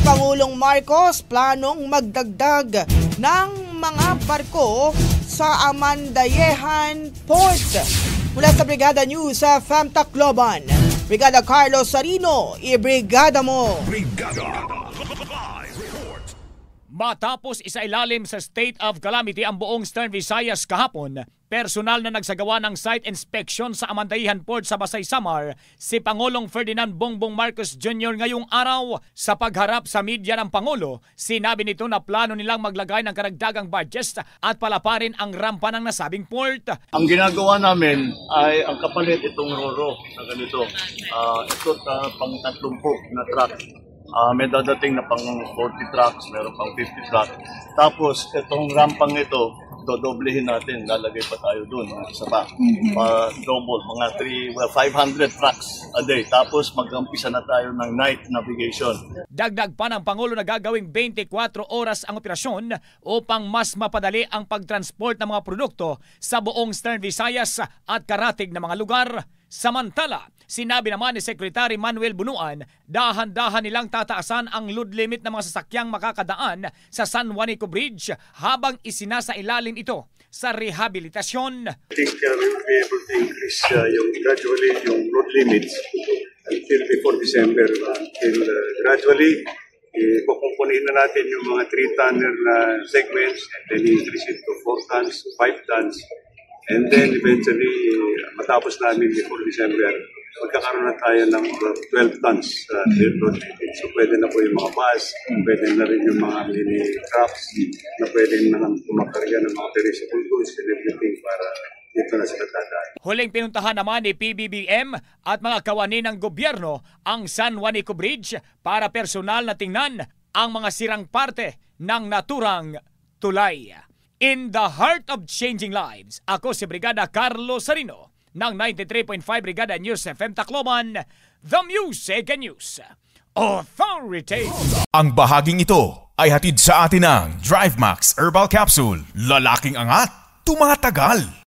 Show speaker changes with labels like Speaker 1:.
Speaker 1: Pangulong Marcos planong magdagdag ng mga barko sa Amandayehan Port. Mula sa Brigada News sa FM Tacloban, Brigada Carlos Sarino, ibrigada mo!
Speaker 2: Brigada! Matapos isailalim sa state of calamity ang buong Eastern Visayas kahapon, personal na nagsagawa ng site inspection sa Amandayehan Port sa Basay, Samar, si Pangulong Ferdinand Bongbong Marcos Jr. ngayong araw. Sa pagharap sa media ng Pangulo, sinabi nito na plano nilang maglagay ng karagdagang budget at palaparin ang rampa ng nasabing port.
Speaker 3: Ang ginagawa namin ay ang kapalit itong roro na ganito. Ito pang 30 na truck. May dadating na pang 40 trucks, meron pang 50 trucks. Tapos itong rampang ito, dodoblehin natin, lalagay pa tayo doon, isa pa. Double, mga 500 trucks a day. Tapos mag-umpisa na tayo ng night navigation.
Speaker 2: Dagdag pa ng Pangulo na gagawing 24 oras ang operasyon upang mas mapadali ang pagtransport ng mga produkto sa buong Eastern Visayas at karatig na mga lugar. Samantala, sinabi naman ni Secretary Manuel Bunuan, dahan-dahan nilang tataasan ang load limit ng mga sasakyang makakadaan sa San Juanico Bridge habang isinasailalim ito sa rehabilitasyon.
Speaker 4: I think we will be able to increase gradually yung load limits until before December. Gradually, kukunin na natin yung mga 3-tonner na segments and then increase it to 4 tons, 5 tons. And then eventually, matapos namin before December, magkakaroon na tayo ng 12 tons load limit. So pwede na po yung mga bus, pwede na rin yung mga mini trucks, na pwede na kumakarga ng mga perishable goods and everything para dito na sila dadaan.
Speaker 2: Huling pinuntahan naman ni PBBM at mga kawani ng gobyerno ang San Juanico Bridge para personal na tingnan ang mga sirang parte ng naturang tulay. In the heart of changing lives, ako si Brigada Carlos Sarino ng 93.5 Brigada News FM Tacloban, The Music and News Authority.
Speaker 5: Ang bahaging ito ay hatid sa atin ng DriveMax Herbal Capsule. Lalaking angat, tumatagal.